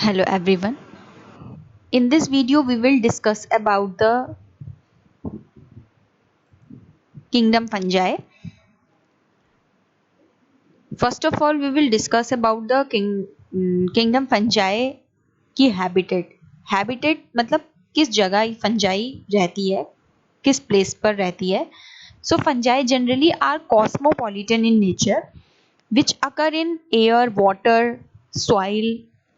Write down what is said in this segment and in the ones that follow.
Hello everyone. In this video we will discuss about the kingdom fungi. First of all we will discuss about the kingdom fungi की habitat. Habitat मतलब किस जगह fungi रहती है, किस place पर रहती है. So fungi generally are cosmopolitan in nature which occur in air, water, soil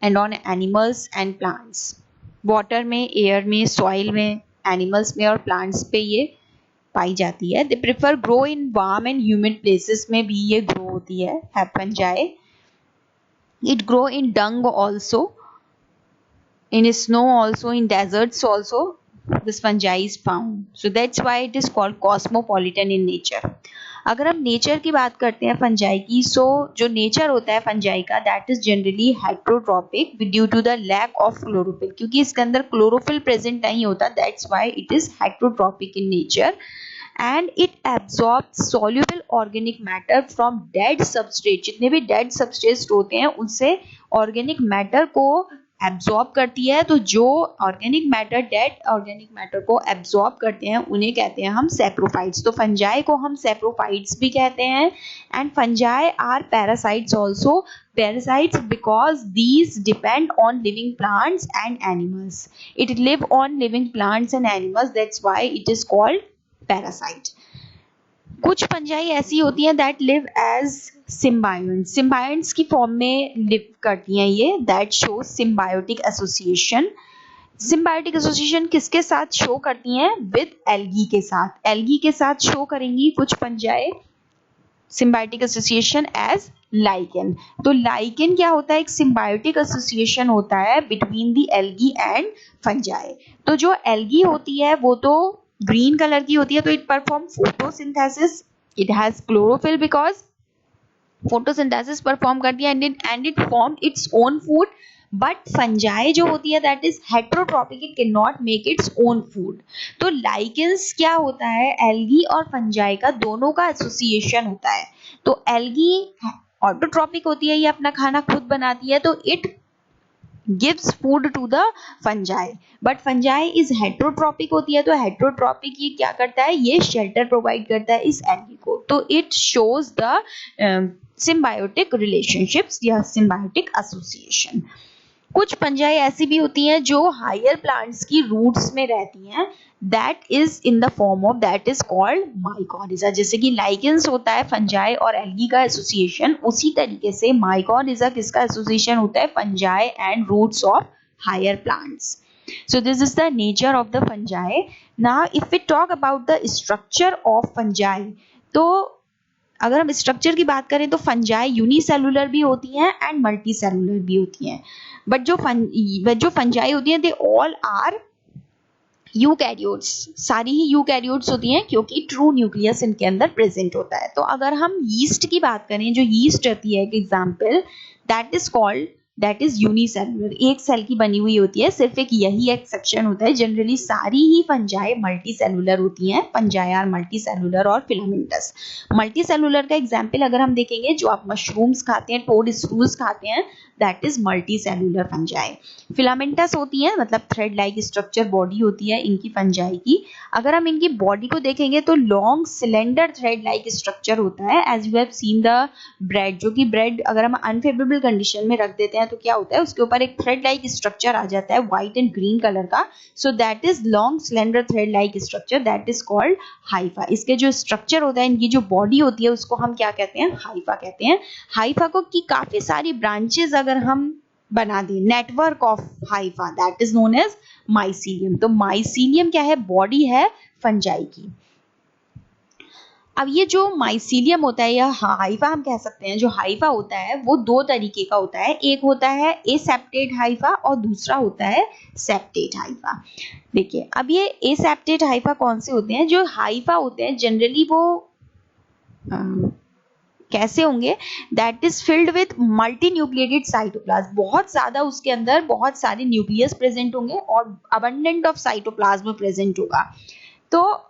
and on animals and plants. Water में, एयर में, सॉइल में, एनिमल्स में और प्लांट्स पे ये पाई जाती है. They prefer grow in warm and humid places में भी ये ग्रो होती है fungi. It grow in dung also, in snow also, in deserts also this fungi is found. So that's why it is called cosmopolitan in nature. अगर हम nature की बात करते हैं फंजाई की, सो जो नेचर होता है फंजाई का that is generally heterotrophic due to the lack of chlorophyll. क्योंकि इसके अंदर क्लोरोफिल प्रेजेंट नहीं होता, that's why it is heterotrophic in nature. And it absorb soluble organic matter from dead substrate. जितने भी डेड सबस्ट्रेट होते हैं उनसे ऑर्गेनिक मैटर को एब्जॉर्ब करती है. तो जो organic matter, dead organic matter को एब्जॉर्ब करते हैं उन्हें कहते हैं हम सैप्रोफाइट्स. तो फंजाई को हम सैप्रोफाइट्स भी कहते हैं. And fungi are parasites also. Parasites because these depend on living plants and animals. It live on living plants and animals, that's why it is called parasite. कुछ फंजाई ऐसी होती हैं that live as symbiont. Symbionts की form में live करती हैं ये. That show symbiotic association. Symbiotic association किसके साथ शो करती हैं? विद एल्गी के साथ. एल्गी के साथ शो करेंगी कुछ fungi symbiotic association as lichen. तो लाइकेन क्या होता है? एक सिम्बायोटिक एसोसिएशन होता है between the algae and fungi. तो जो एल्गी होती है वो तो ग्रीन कलर की होती है. तो it perform photosynthesis. It has chlorophyll because photosynthesis perform करती है and it form its own food. But fungi जो होती है that is heterotrophic. It can not make its own food. तो लाइकेंस क्या होता है? एल्गी और फंजाई का दोनों का एसोसिएशन होता है. तो एल्गी ऑटोट्रॉपिक होती है, ये अपना खाना खुद बनाती है, तो it gives food to the fungi. But fungi is heterotropic होती है. तो heterotropic ये क्या करता है? ये shelter provide करता है इस algae को. तो it shows the symbiotic relationships या symbiotic association. कुछ फंजाई ऐसी भी होती हैं जो हायर प्लांट्स की रूट्स में रहती हैं. That is in the form of that is called mycorrhiza. जैसे कि लाइकेंस होता है फंजाई और एल्गी का एसोसिएशन, उसी तरीके से माइकोरिजा किसका एसोसिएशन होता है? Fungi and roots of higher plants. So this is the nature of the fungi. Now if we talk about the structure of fungi, तो अगर हम स्ट्रक्चर की बात करें तो फंजाई यूनिसेलुलर भी होती हैं एंड मल्टी सेलुलर भी होती हैं. बट जो फंजाई होती हैं दे ऑल आर यूकैरियोट्स. सारी ही यूकैरियोट्स होती हैं क्योंकि ट्रू न्यूक्लियस इनके अंदर प्रेजेंट होता है. तो अगर हम यीस्ट की बात करें, जो यीस्ट रहती है एक example, that is called that is unicellular. एक सेल की बनी हुई होती है, सिर्फ एक यही एक्सेप्शन होता है. जनरली सारी ही फंजाई मल्टी सेलुलर होती हैं. फंजाई आर मल्टी सेलुलर और फिलामेंटस. मल्टी सेलुलर का एग्जाम्पल अगर हम देखेंगे, जो आप मशरूम्स खाते हैं, टोड स्क्रूज खाते हैं, that is multi cellular fungi. Filamentous होती है मतलब थ्रेड लाइक स्ट्रक्चर बॉडी होती है इनकी फंजाई की. अगर हम इनकी बॉडी को देखेंगे तो long cylinder thread like structure होता है. As you have seen the bread, जो कि ब्रेड अगर हम अनफेवरेबल कंडीशन में रख देते हैं तो क्या होता है? उसके ऊपर एक थ्रेड लाइक स्ट्रक्चर आ जाता है व्हाइट एंड ग्रीन कलर का. So that is long cylinder thread like structure, that is called Haifa. इसके जो स्ट्रक्चर होता है, इनकी जो बॉडी होती है, उसको हम क्या कहते हैं? हाइफा कहते हैं. हाइफा को की काफी सारी ब्रांचेस अगर हम बना दें, network of hypha, that is known as mycelium. तो माइसीलियम क्या है? बॉडी है फंजाई की. अब ये जो माइसीलियम होता है या हाइफा हम कह सकते हैं, जो हाइफा होता है वो दो तरीके का होता है. एक होता है एसेप्टेड हाइफा और दूसरा होता है सेप्टेड हाइफा. देखिए अब ये एसेप्टेड हाइफा कौन से होते हैं? जो हाइफा होते हैं जनरली वो कैसे होंगे? That is filled with multi nucleated cytoplasm. बहुत ज्यादा उसके अंदर बहुत सारे न्यूक्लियस प्रेजेंट होंगे और अबंडेंट ऑफ साइटोप्लाज्म प्रेजेंट होगा. तो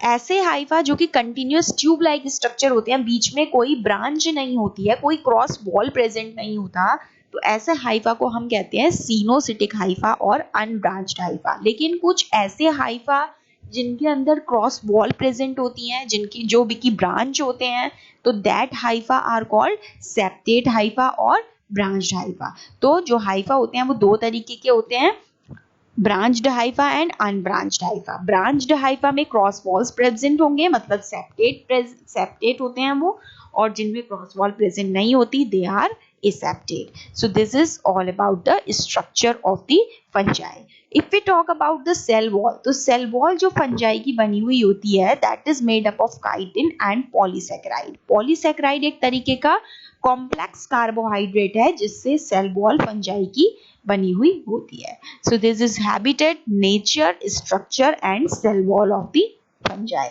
ऐसे हाइफा जो कि कंटिन्यूअस ट्यूब लाइक स्ट्रक्चर होते हैं, बीच में कोई ब्रांच नहीं होती है, कोई क्रॉस वॉल प्रेजेंट नहीं होता, तो ऐसे हाइफा को हम कहते हैं सिनोसिटिक हाइफा और अनब्रांच्ड हाइफा। लेकिन कुछ ऐसे हाइफा जिनके अंदर क्रॉस वॉल प्रेजेंट होती हैं, जिनकी जो भी की ब्रांच होते हैं, तो that hypha are called septate hypha और ब्रांच्ड हाइफा। तो जो हाइफा होते हैं वो दो तरीके के होते हैं, branched Haifa and unbranched Haifa. Branched Haifa में क्रॉस वॉल्स प्रेजेंट होंगे, मतलब सेप्टेट होते हैं वो, और जिनमें क्रॉस वॉल प्रेजेंट नहीं होती they are aseptate. So this is all about the structure of the fungi. If we talk about the cell wall, तो cell wall जो fungi की बनी हुई होती है that is made up of chitin and polysaccharide. Polysaccharide एक तरीके का complex carbohydrate है जिससे cell wall fungi की बनी हुई होती है. So this is habitat, nature, structure and cell wall of the fungi.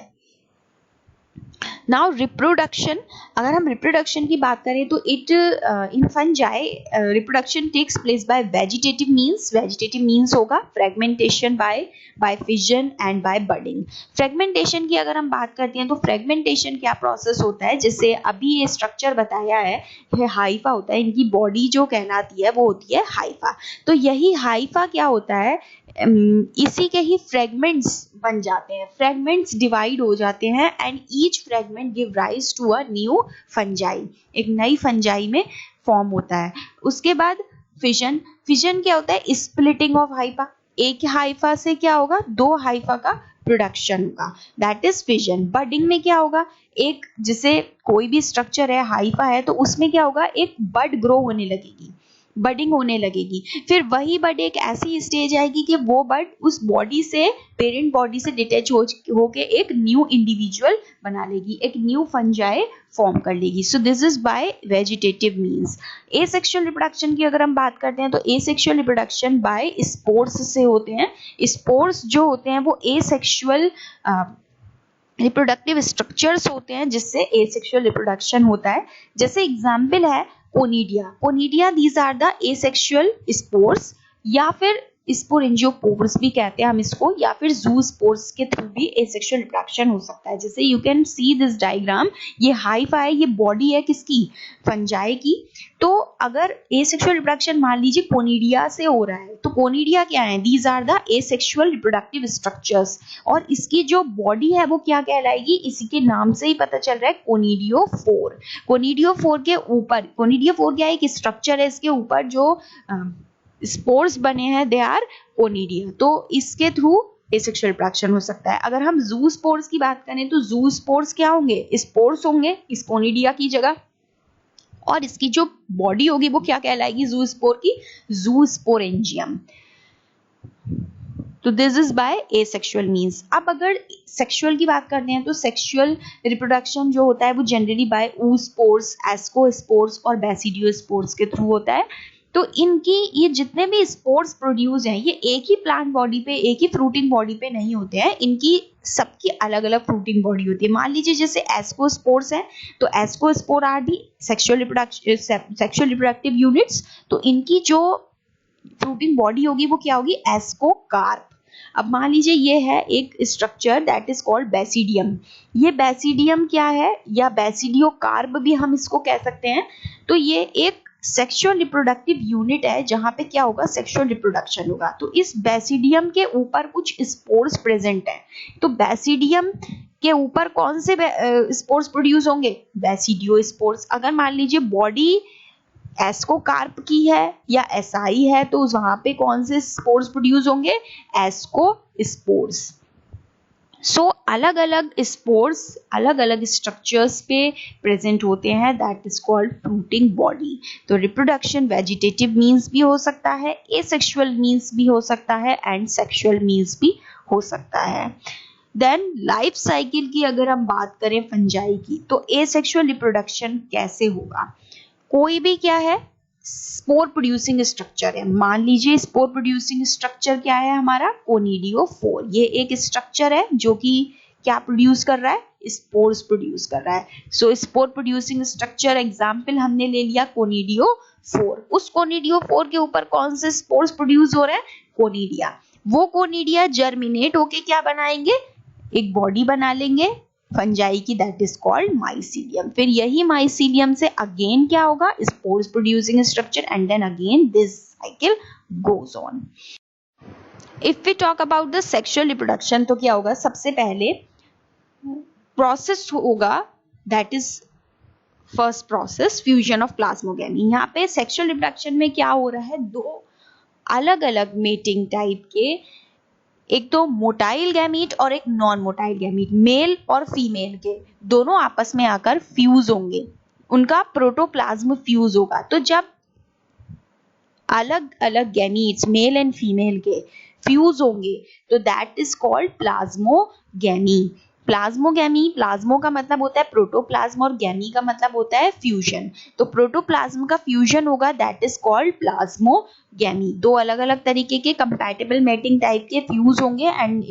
Now reproduction, अगर हम रिप्रोडक्शन की बात करें तो it in fungi reproduction takes place by vegetative means होगा fragmentation by fission and by budding. Fragmentation की अगर हम बात करते हैं तो फ्रेगमेंटेशन क्या प्रोसेस होता है, जैसे अभी ये स्ट्रक्चर बताया है, ये हाइफा होता है, इनकी बॉडी जो कहलाती है वो होती है हाइफा। तो यही हाइफा क्या होता है, इसी के ही फ्रेगमेंट्स बन जाते हैं, फ्रेगमेंट्स डिवाइड हो जाते हैं and each fragment give rise to a new fungi, एक नई फंजाई में फॉर्म होता है। उसके बाद फिजन क्या होता है, स्प्लिटिंग ऑफ हाइफा, एक हाइफा से क्या होगा, दो हाइफा का प्रोडक्शन होगा, दैट इज फिजन। बडिंग में क्या होगा, एक जैसे कोई भी स्ट्रक्चर है हाइफा है तो उसमें क्या होगा, एक बड ग्रो होने लगेगी, बडिंग होने लगेगी, फिर वही बड एक ऐसी स्टेज आएगी कि वो बड उस बॉडी से, पेरेंट बॉडी से डिटैच होके एक न्यू इंडिविजुअल बना लेगी, एक न्यू फंजाई फॉर्म कर लेगी। So this is by vegetative means. Asexual reproduction की अगर हम बात करते हैं तो एसेक्सुअल रिप्रोडक्शन बाय स्पोर्स से होते हैं। स्पोर्स जो होते हैं वो एसेक्सुअल रिप्रोडक्टिव स्ट्रक्चर्स होते हैं जिससे एसेक्सुअल रिप्रोडक्शन होता है। जैसे एग्जाम्पल है conidia, these are the asexual spores, या फिर स्पोरेंजियोपोर्स भी कहते हैं हम इसको, या फिर जूस्पोर्स के थ्रू भी एसेक्सुअल रिप्रोडक्शन हो सकता है। जैसे you can see this diagram, ये हाइफा है, ये बॉडी है किसकी, फंजाई की। तो अगर एसेक्सुअल रिप्रोडक्शन मान लीजिए कोनिडिया से हो रहा है, तो कोनिडिया क्या है, these are the asexual reproductive structures, और इसकी जो बॉडी है वो क्या कहलाएगी, इसी के नाम से ही पता चल रहा है, कोनिडियोफोर। कोनिडियोफोर के ऊपर, कोनिडियोफोर क्या है, एक स्ट्रक्चर है, इसके ऊपर जो स्पोर्स बने हैं दे आर कोनिडिया, तो इसके थ्रू एसेक्सुअल रिप्रोडक्शन हो सकता है। अगर हम जूस्पोर्स की बात करें तो जूस्पोर्स क्या होंगे, स्पोर्स होंगे इस कोनिडिया की जगह, और इसकी जो बॉडी होगी वो क्या कहलाएगी जूस्पोर की, जूस्पोरेंजियम। तो this is by asexual means. अब अगर सेक्सुअल की बात करते हैं तो सेक्सुअल रिप्रोडक्शन जो होता है वो जनरली बाय oospores, एस्कोस्पोर्स और बेसिडियोस्पोर्स के थ्रू होता है। तो इनकी ये जितने भी स्पोर्स प्रोड्यूस हैं ये एक ही प्लांट बॉडी पे, एक ही फ्रूटिंग बॉडी पे नहीं होते हैं, इनकी सबकी अलग अलग फ्रूटिंग बॉडी होती है। मान लीजिए जैसे एस्कोस्पोर्स है तो ascospore are the sexual reproductive units, तो इनकी जो फ्रूटिंग बॉडी होगी वो क्या होगी, एस्कोकार्प। अब मान लीजिए ये है एक structure that is called basidium, ये बेसिडियम क्या है, या बेसिडियोकार्प भी हम इसको कह सकते हैं। तो ये एक सेक्सुअल रिप्रोडक्टिव यूनिट है जहां पे क्या होगा, सेक्सुअल रिप्रोडक्शन होगा। तो इस बेसिडियम के ऊपर कुछ स्पोर्स प्रेजेंट हैं, तो बेसिडियम के ऊपर कौन से स्पोर्स प्रोड्यूस होंगे, बेसिडियोस्पोर्स। अगर मान लीजिए बॉडी एस्कोकार्प की है या एसाई है तो वहां पे कौन से स्पोर्स प्रोड्यूस होंगे, एस्कोस्पोर्स। सो अलग अलग स्पोर्स अलग अलग स्ट्रक्चर्स पे प्रेजेंट होते हैं, that is called fruiting body. तो रिप्रोडक्शन वेजिटेटिव मीन्स भी हो सकता है, एसेक्सुअल मीन्स भी हो सकता है एंड सेक्सुअल मीन्स भी हो सकता है। देन लाइफ साइकिल की अगर हम बात करें फंजाई की, तो एसेक्सुअल रिप्रोडक्शन कैसे होगा, कोई भी क्या है, स्पोर प्रोड्यूसिंग स्ट्रक्चर है। मान लीजिए स्पोर प्रोड्यूसिंग स्ट्रक्चर क्या है हमारा, कोनिडियोफोर। ये एक स्ट्रक्चर है जो कि क्या प्रोड्यूस कर रहा है, स्पोर्स प्रोड्यूस कर रहा है। सो स्पोर प्रोड्यूसिंग स्ट्रक्चर एग्जांपल हमने ले लिया कोनिडियोफोर। उस कोनिडियोफोर के ऊपर कौन से स्पोर्स प्रोड्यूस हो रहे हैं, कोनिडिया। वो कोनिडिया जर्मिनेट होके क्या बनाएंगे, एक बॉडी बना लेंगे, फंजाई की, दैट इज कॉल्ड माइसीलियम। फिर यही माइसीलियम से अगेन क्या होगा, spores producing structure, and then again this cycle goes on. If we talk about the sexual reproduction, तो क्या होगा, सबसे पहले प्रोसेस होगा, that is first process fusion of plasmogamy. यहाँ पे सेक्सुअल रिप्रोडक्शन में क्या हो रहा है, दो अलग अलग मेटिंग टाइप के, एक तो मोटाइल गैमीट और एक नॉन मोटाइल गैमीट, मेल और फीमेल के दोनों आपस में आकर फ्यूज होंगे, उनका प्रोटोप्लाज्म फ्यूज होगा। तो जब अलग अलग गैमीट्स मेल एंड फीमेल के फ्यूज होंगे तो that is called plasmogamy. Plasmogamy, plasmo का मतलब होता है प्रोटोप्लाज्म और गैमी का मतलब होता है फ्यूजन। तो प्रोटोप्लाज्म का फ्यूजन होगा, दैट इज कॉल्ड प्लाज्मोगैमी। दो अलग अलग तरीके के कंपैटिबल मैटिंग टाइप के फ्यूज होंगे एंड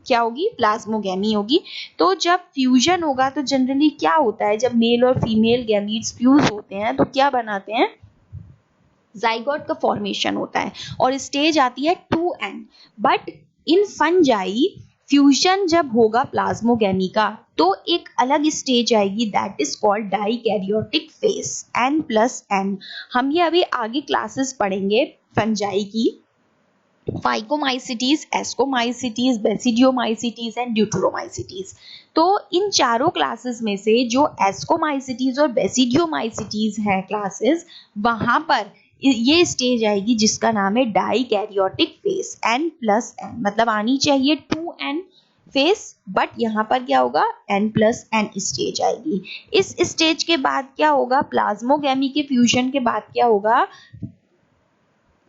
क्या होगी, प्लाज्मोगैमी होगी। तो जब फ्यूजन होगा तो जनरली क्या होता है, जब मेल और फीमेल गैमीट्स फ्यूज होते हैं तो क्या बनाते हैं, जाइगोट का फॉर्मेशन होता है और स्टेज आती है 2n। But in fungi fusion जब होगा प्लाज्मोगैमी का तो एक अलग स्टेज आएगी, that is called dikaryotic phase, n+n। हम ये अभी आगे क्लासेस पढ़ेंगे फंजाई की, phycomycetes, ascomycetes, basidiomycetes and deuteromycetes. तो इन चारों क्लासेस में से जो एस्कोमाइसिटीज और बेसिडियोमाइसिटीज है क्लासेस, वहां पर ये स्टेज आएगी जिसका नाम है डाइकैरियोटिक फेज, n+n, मतलब आनी चाहिए 2n फेज, बट यहाँ पर क्या होगा, n+n स्टेज आएगी। इस स्टेज के बाद क्या होगा, प्लाज्मोगैमी के फ्यूजन के बाद क्या होगा,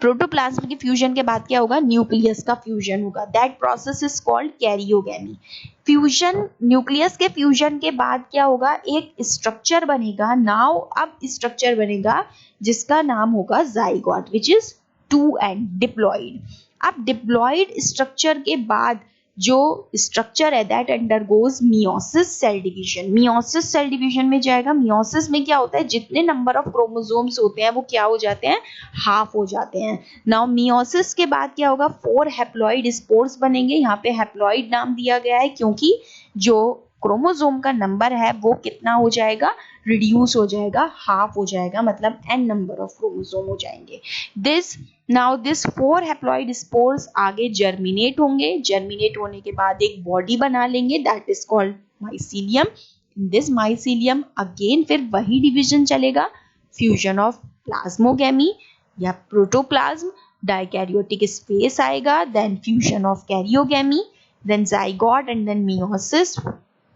प्रोटोप्लाज्म के फ्यूजन के बाद क्या होगा, न्यूक्लियस का फ्यूजन होगा, that process is called karyogamy. Fusion, nucleus के फ्यूजन के बाद क्या होगा, एक स्ट्रक्चर बनेगा, नाउ अब स्ट्रक्चर बनेगा जिसका नाम होगा zygote, which is 2n, diploid. अब डिप्लॉइड स्ट्रक्चर के बाद जो स्ट्रक्चर है that undergoes meiosis cell division. Meiosis cell division में जाएगा। मियोसिस में क्या होता है, जितने नंबर ऑफ क्रोमोसोम्स होते हैं वो क्या हो जाते हैं, हाफ हो जाते हैं। नाउ मियोसिस के बाद क्या होगा, 4 हैप्लॉइड स्पोर्स बनेंगे। यहाँ पे हैप्लॉइड नाम दिया गया है क्योंकि जो क्रोमोसोम का नंबर है वो कितना हो जाएगा, रिड्यूस हो जाएगा, हाफ हो जाएगा, मतलब n नंबर ऑफ क्रोमोसोम हो जाएंगे। दिस 4 हैप्लॉइड स्पोर्स आगे जर्मिनेट होंगे, जर्मिनेट होने के बाद एक बॉडी बना लेंगे, that is called mycelium. In this mycelium again फिर वही डिवीजन चलेगा, फ्यूजन ऑफ प्लाज्मोगैमी या प्रोटोप्लाज्म, डाइकैरियोटिक स्पेस आएगा, then fusion of karyogamy, then zygote and then meiosis,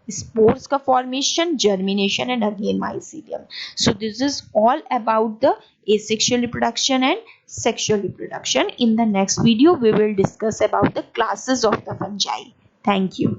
spores का formation, germination and again mycelium. So this is all about the asexual reproduction and sexual reproduction. In the next video we will discuss about the classes of the fungi. Thank you.